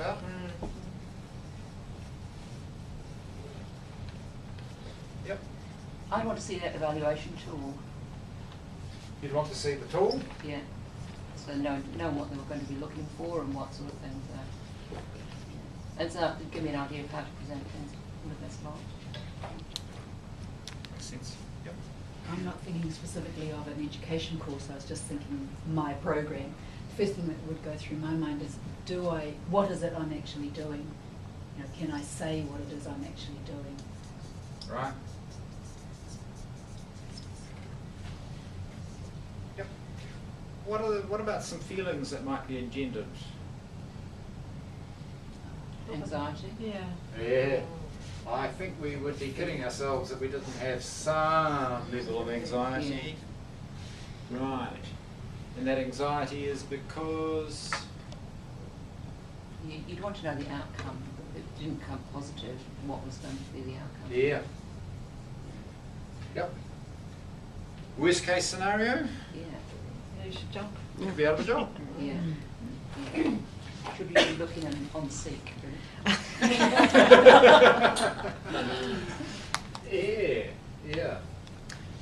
about. Yep. I want to see that evaluation tool. You'd want to see the tool? Yeah. So know what they were going to be looking for and what sort of things. And so give me an idea of how to present things with this lot. Makes sense. Yep. I'm not thinking specifically of an education course, I was just thinking my program. The first thing that would go through my mind is, what is it I'm actually doing? You know, can I say what it is I'm actually doing? Right. Yep. What about some feelings that might be engendered? Anxiety. Yeah. Yeah. I think we would be kidding ourselves if we didn't have some level of anxiety. Yeah. Right. And that anxiety is because... You'd want to know the outcome. If it didn't come positive, what was going to be the outcome? Yeah. Yep. Worst case scenario? Yeah. You should jump. You'd be able to jump. Yeah. Yeah. Should we be looking on Seek? Yeah.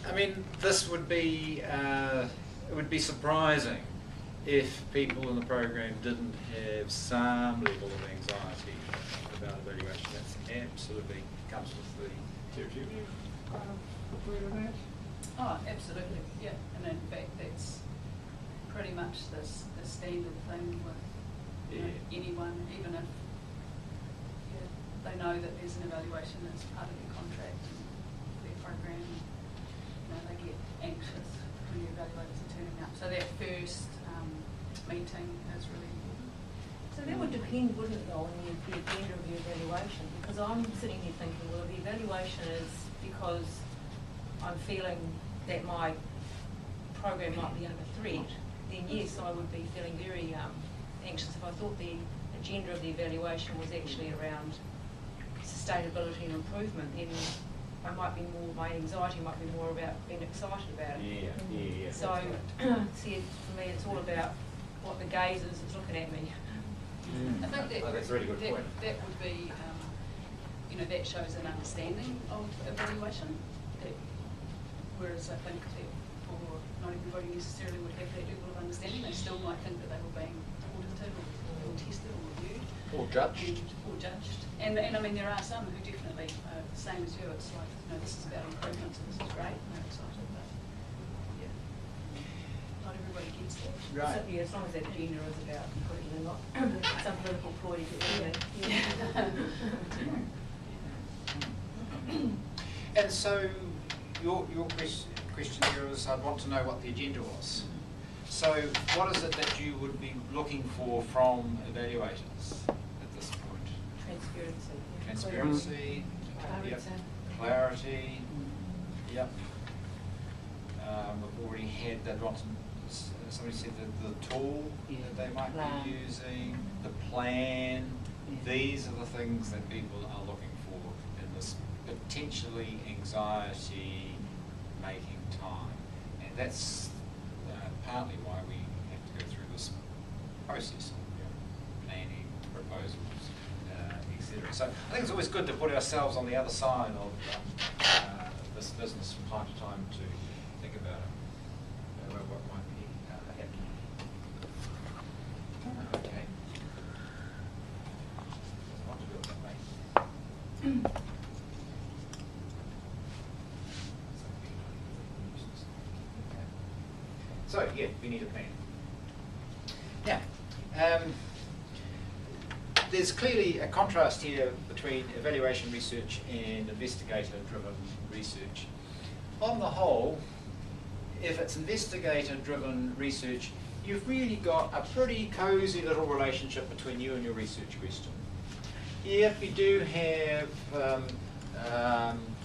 I mean, this would be it would be surprising if people in the program didn't have some level of anxiety about evaluation. That's absolutely comes with the territory. Agree with that? Oh, absolutely, yeah. And in fact, that's pretty much the standard thing with anyone, even if they know that there's an evaluation as part of their contract and their program. They get anxious when the evaluators are turning up. So that first meeting is really important. So that would depend, wouldn't it, on the agenda of the evaluation? Because I'm sitting here thinking, well, the evaluation is because I'm feeling that my program might be under threat, then yes, I would be feeling very anxious. If I thought the agenda of the evaluation was actually around sustainability and improvement, then my anxiety might be more about being excited about it. Yeah. So, see, for me, it's all about what the gaze is looking at me. I think that's a really good point. That would be, that shows an understanding of evaluation. Whereas I think that for not everybody necessarily would have that level of understanding. They still might think that they were being audited or tested or reviewed. Or judged. Or judged. And I mean, there are some who definitely, the same as you, it's like, this is about improvements and this is great and they're excited, but yeah, not everybody gets that. Right. So, yeah, as long as that agenda is about improvement and not some political ploy to get rid of it. And so your question here is, I'd want to know what the agenda was. So what is it that you would be looking for from evaluators at this point? Transparency. Yeah. Transparency. Yep. Clarity. Yep. We've already had that. Somebody said that the tool that they might be using, the plan. Yeah. These are the things that people are looking for in this potentially anxiety-making time, and that's partly why we have to go through this process of planning, proposals, etc. So I think it's always good to put ourselves on the other side of this business from time to time to think about what might be happening. Okay. I want to do it that way. So, yeah, we need a plan. Now, there's clearly a contrast here between evaluation research and investigator-driven research. On the whole, if it's investigator-driven research, you've really got a pretty cosy little relationship between you and your research question. Yeah, you do have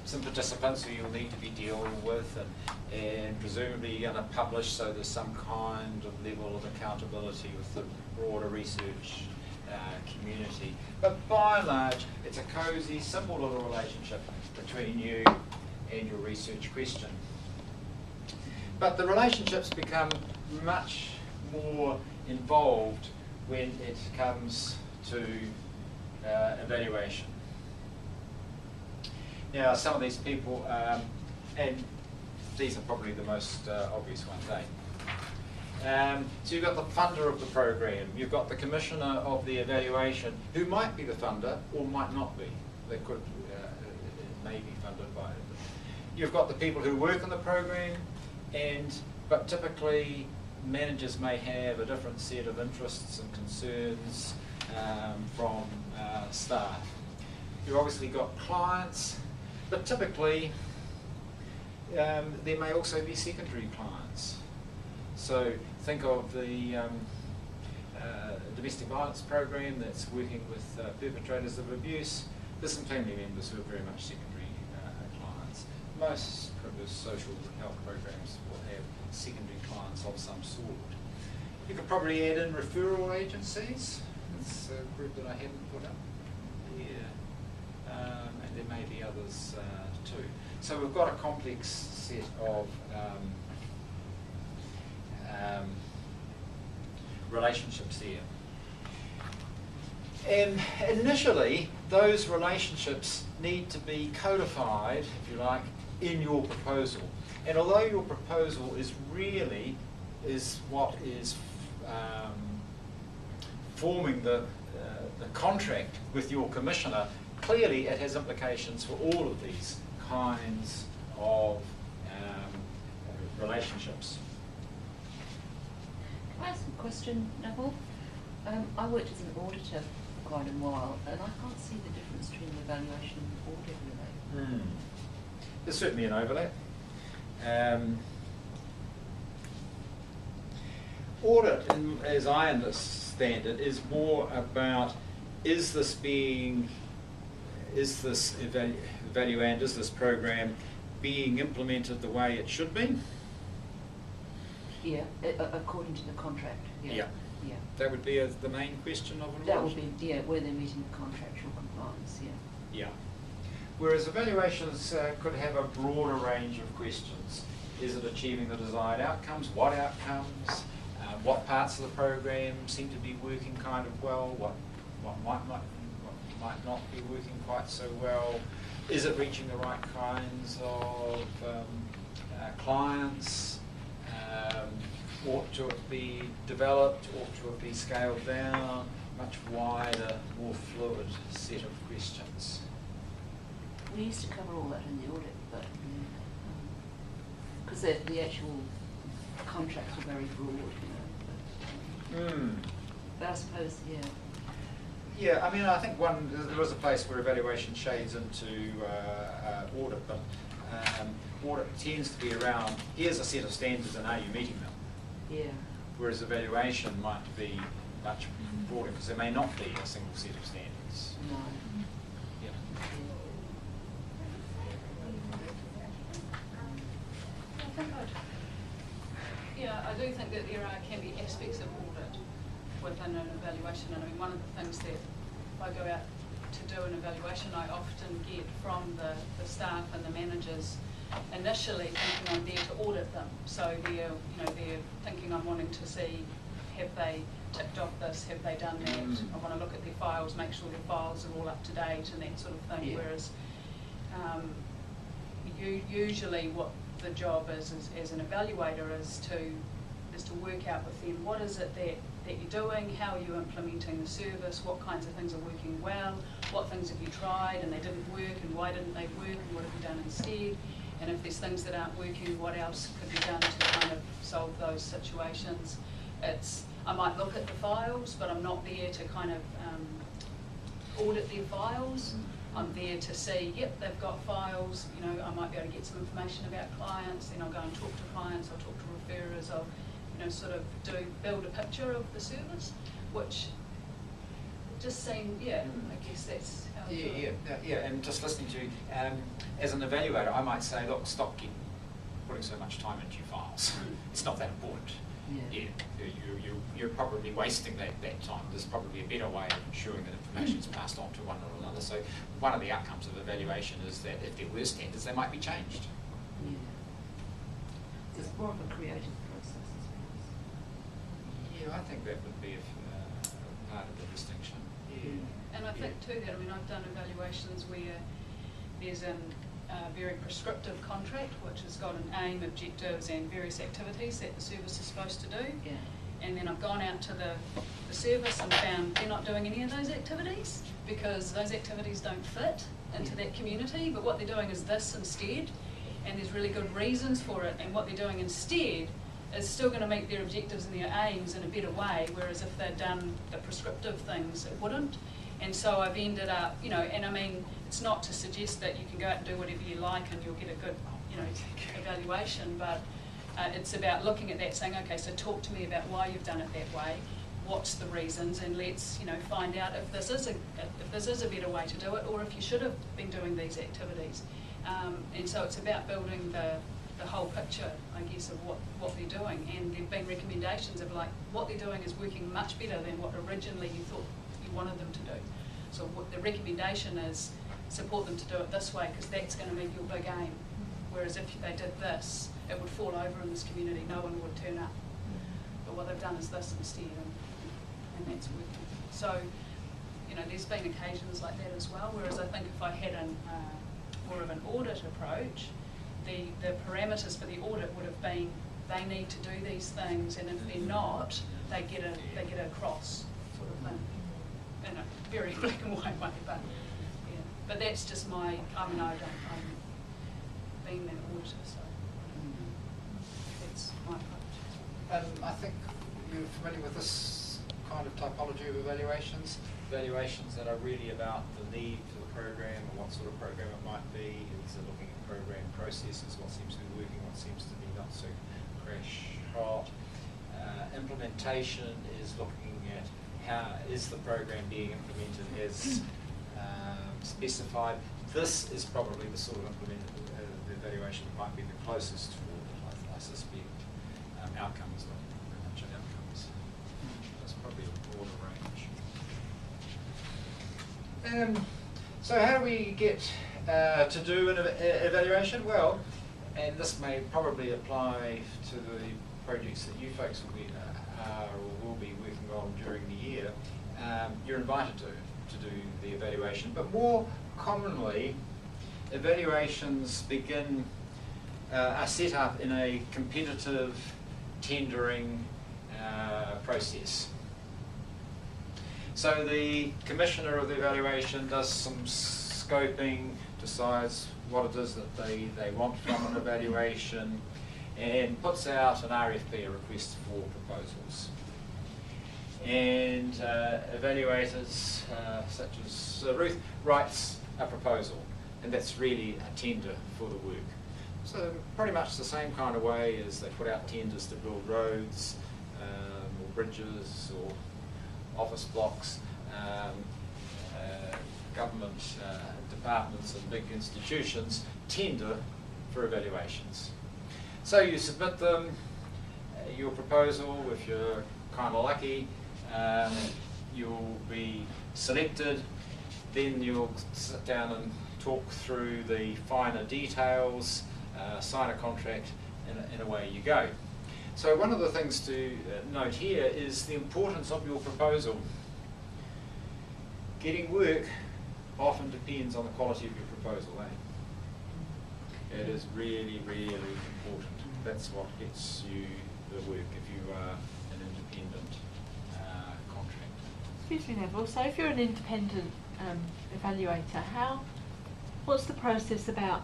some participants who you'll need to be dealing with, and presumably you're going to publish, so there's some kind of level of accountability with the broader research community. But by and large, it's a cosy, simple little relationship between you and your research question. But the relationships become much more involved when it comes to evaluation. Now, some of these people, and these are probably the most obvious ones, eh? So you've got the funder of the program, you've got the commissioner of the evaluation, who might be the funder or might not be. They could, it may be funded by it. You've got the people who work on the program, but typically managers may have a different set of interests and concerns from staff. You've obviously got clients, but typically there may also be secondary clients. So think of the domestic violence program that's working with perpetrators of abuse. There's some family members who are very much secondary clients. Most social health programs will have secondary clients of some sort. You could probably add in referral agencies. That's a group that I haven't put up here. And there may be others too. So we've got a complex set of relationships here. And initially, those relationships need to be codified, if you like, in your proposal. And although your proposal is what is forming the contract with your commissioner, clearly it has implications for all of these kinds of relationships. Can I ask a question, Neville? I worked as an auditor for quite a while, and I can't see the difference between the evaluation and audit, really. There's certainly an overlap. Audit, as I understand it, is more about is this evaluand, is this program being implemented the way it should be? Yeah, according to the contract. Yeah. Yeah. That would be the main question of an audit? That would be, yeah, where they're meeting the contractual compliance, yeah. Yeah. Whereas evaluations could have a broader range of questions. Is it achieving the desired outcomes? What outcomes? What parts of the program seem to be working kind of well? What might not be working quite so well? Is it reaching the right kinds of clients? Ought to be developed? Ought to be scaled down? Much wider, more fluid set of questions. We used to cover all that in the audit, but because the actual contracts were very broad, you know. But I suppose, yeah. Yeah, I mean, I think there is a place where evaluation shades into audit, but audit tends to be around, here's a set of standards and are you meeting them? Yeah. Whereas evaluation might be much broader, because there may not be a single set of standards. No. Yeah. I do think that there can be aspects of audit within an evaluation, and I mean, one of the things that if I go out to do an evaluation, I often get from the staff and the managers initially thinking I'm there to audit them. So they're thinking I'm wanting to see, have they ticked off this, have they done that? I want to look at their files, make sure their files are all up to date and that sort of thing. Yeah. Whereas usually what the job is as an evaluator is to work out with them what is it that you're doing, how are you implementing the service, what kinds of things are working well, what things have you tried and they didn't work and why didn't they work and what have you done instead, and if there's things that aren't working, what else could be done to kind of solve those situations. I might look at the files, but I'm not there to kind of audit their files. I'm there to see, yep, they've got files, I might be able to get some information about clients, then I'll go and talk to clients, I'll talk to referrers, I'll sort of build a picture of the service, which just seemed, I guess that's how I do it. Yeah, and just listening to you, as an evaluator, I might say, look, stop putting so much time into your files. It's not that important. Yeah, you're probably wasting that time. There's probably a better way of ensuring that information is passed on to one or another. So one of the outcomes of evaluation is that if there were standards, they might be changed. Yeah. It's more of a creative process, I suppose. Yeah, I think that would be a part of the distinction. Yeah. I think too that, I mean, I've done evaluations where there's a very prescriptive contract which has got an aim, objectives and various activities that the service is supposed to do. Yeah. And then I've gone out to the service and found they're not doing any of those activities because those activities don't fit into that community, but what they're doing is this instead, and there's really good reasons for it, and what they're doing instead is still going to meet their objectives and their aims in a better way, whereas if they'd done the prescriptive things, it wouldn't. And so I've ended up, you know, and I mean, it's not to suggest that you can go out and do whatever you like and you'll get a good, you know, evaluation, but it's about looking at that, saying, okay, so talk to me about why you've done it that way, what's the reasons, and let's, you know, find out if this is a better way to do it, or if you should have been doing these activities. And so it's about building the whole picture, I guess, of what they're doing. And there've been recommendations of like, what they're doing is working much better than what originally you thought you wanted them to do. So what the recommendation is, support them to do it this way, because that's going to meet your big aim. Whereas if they did this, it would fall over in this community, no one would turn up. But what they've done is this instead, and that's working. So, you know, there's been occasions like that as well, whereas I think if I had more of an audit approach, the parameters for the audit would have been, they need to do these things, and if they're not, they get a cross sort of thing. In a very black and white way, but yeah. But that's just my, I'm being an auditor, so that's my approach. I think you're familiar with this kind of typology of evaluations that are really about the need for the program and what sort of program it might be. It's looking at program processes, what seems to be working, what seems to be not so crash hot. Implementation is looking at how is the program being implemented as specified. This is probably the sort of the evaluation that might be the closest to I suspect outcomes, not financial outcomes. That's probably a broader range. So how do we get to do an evaluation? Well, and this may probably apply to the projects that you folks will be or will be working on during the year. You're invited to do the evaluation, but more commonly, evaluations are set up in a competitive tendering process. So the commissioner of the evaluation does some scoping, decides what it is that they want from an evaluation, and puts out an RFP, a request for proposals. And evaluators such as Ruth writes a proposal, and that's really a tender for the work. So pretty much the same kind of way as they put out tenders to build roads or bridges or office blocks, government departments and big institutions tender for evaluations. So you submit them, your proposal, if you're kind of lucky, you'll be selected, then you'll sit down and talk through the finer details, sign a contract, and away you go. So one of the things to note here is the importance of your proposal. Getting work often depends on the quality of your proposal, eh? It is really, really important. That's what gets you the work if you are an independent contractor. Excuse me, Neville. So if you're an independent evaluator, what's the process about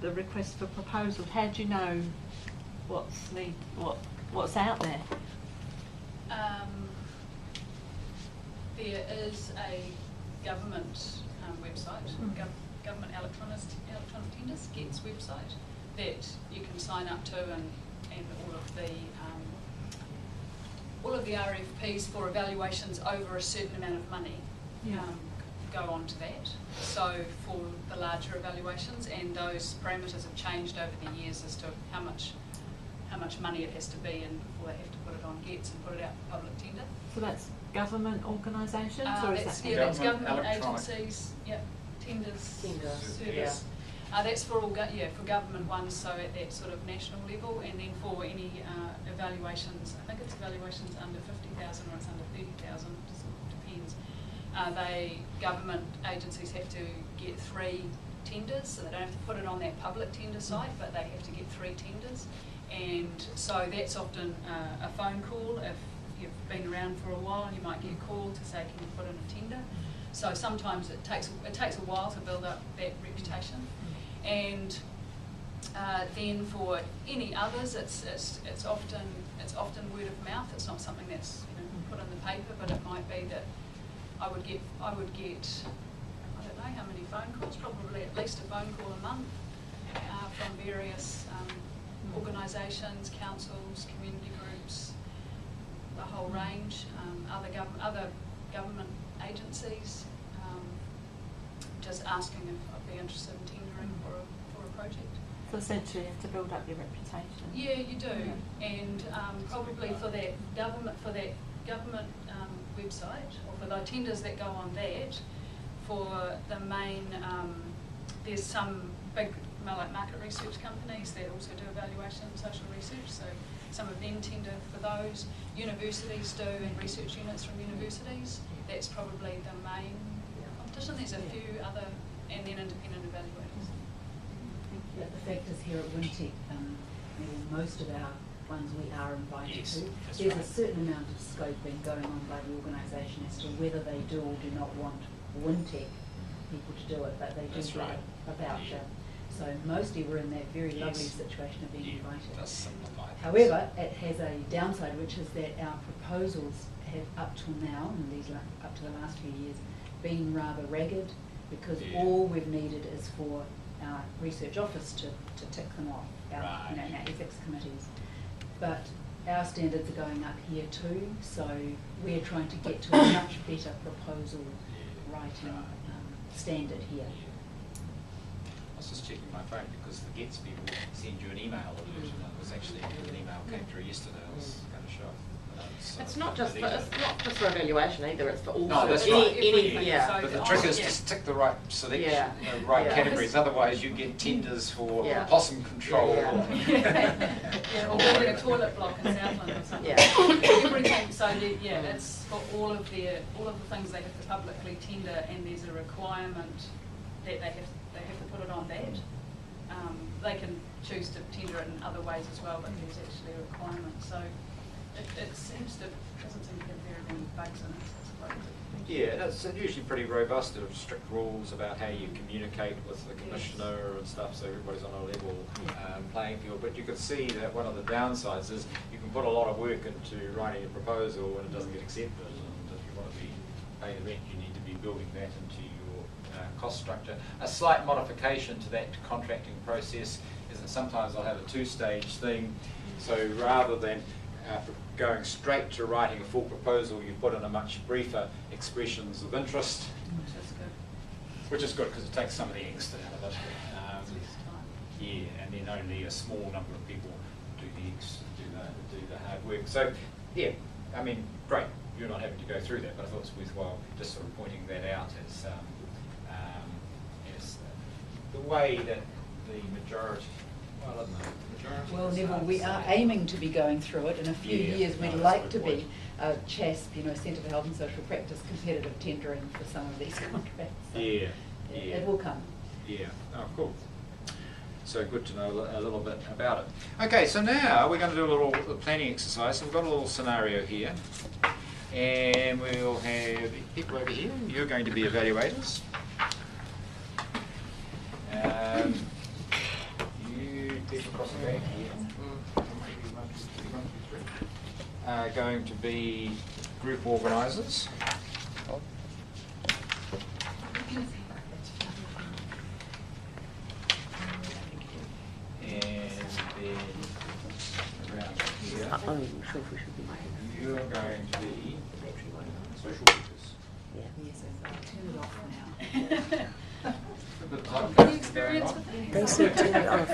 the request for proposals? How do you know what's out there? There is a government website, government electronic tenders, GETS website, that you can sign up to, and all of the RFPs for evaluations over a certain amount of money go on to that. So for the larger evaluations, and those parameters have changed over the years as to how much money it has to be, and before they have to put it on GETS and put it out for public tender. So that's government organisations, or is that that's government agencies, tenders, service. That's for all for government ones, so at that sort of national level, and then for any evaluations, I think it's evaluations under 50,000 or it's under 30,000, just depends. government agencies have to get 3 tenders, so they don't have to put it on that public tender site, but they have to get 3 tenders. And so that's often a phone call. If you've been around for a while, you might get called to say, can you put in a tender? So sometimes it takes a while to build up that reputation. And then for any others, it's often word of mouth. It's not something that's put in the paper, but it might be that I would get I don't know how many phone calls, probably at least a phone call a month from various organisations, councils, community groups, the whole range, other government agencies, just asking if I'd be interested in tendering for a project. So essentially you have to build up your reputation. Yeah, you do, and probably for that government website, or for the tenders that go on that, for the main, there's some big like market research companies that also do evaluation and social research, so some of them tender for those. Universities do, and research units from universities. That's probably the main competition. There's a few other, and then independent evaluators. Yeah, the fact is here at Wintec, most of our ones we are invited to. There's a certain amount of scoping going on by the organisation as to whether they do or do not want Wintec people to do it, but they do get a voucher. So mostly we're in that very lovely situation of being invited. However, it has a downside, which is that our proposals have up till now, and up to the last few years, been rather ragged, because all we've needed is for our research office to tick them off, our ethics committees. But our standards are going up here too, so we're trying to get to a much better proposal writing standard here. I was just checking my phone because the Gets people send you an email alert, and it was actually an email came through yesterday. I was going to show. It's not just for evaluation either. It's for all no, that's any yeah. But the trick is to tick the right selection, the right categories. Otherwise, you get tenders for possum control. Or building a toilet block in Southland or something. Everything. So it's for all of the things they have to publicly tender, and there's a requirement that they have to put it on that. They can choose to tender it in other ways as well, but there's actually a requirement. So it doesn't seem to have very many bugs in it. Yeah, and it's usually pretty robust. There are strict rules about how you communicate with the commissioner and stuff, so everybody's on a level playing field. But you can see that one of the downsides is you can put a lot of work into writing a proposal and it doesn't get accepted. And if you want to be paying the rent, you need to be building that into your cost structure. A slight modification to that contracting process is that sometimes I'll have a 2-stage thing. So rather than going straight to writing a full proposal, you put in a much briefer expressions of interest, which is good because it takes some of the angst out of it. And then only a small number of people do the hard work. So I mean, great. You're not having to go through that, but I thought it was worthwhile just sort of pointing that out as the way that the majority. Well, I don't know. Well, Neville, we are aiming to be going through it. In a few years, we'd like to be CHASP, Centre for Health and Social Practice, competitive tendering for some of these contracts. So it will come. Yeah. Oh, cool. So good to know a little bit about it. Okay, so now we're going to do a little planning exercise. So we've got a little scenario here, and we'll have people over here. You're going to be evaluators. People across the back here are going to be group organisers. And then around here, you're going to be social workers. Yes, I'll turn it off now. Any experience with that? They said turn it off.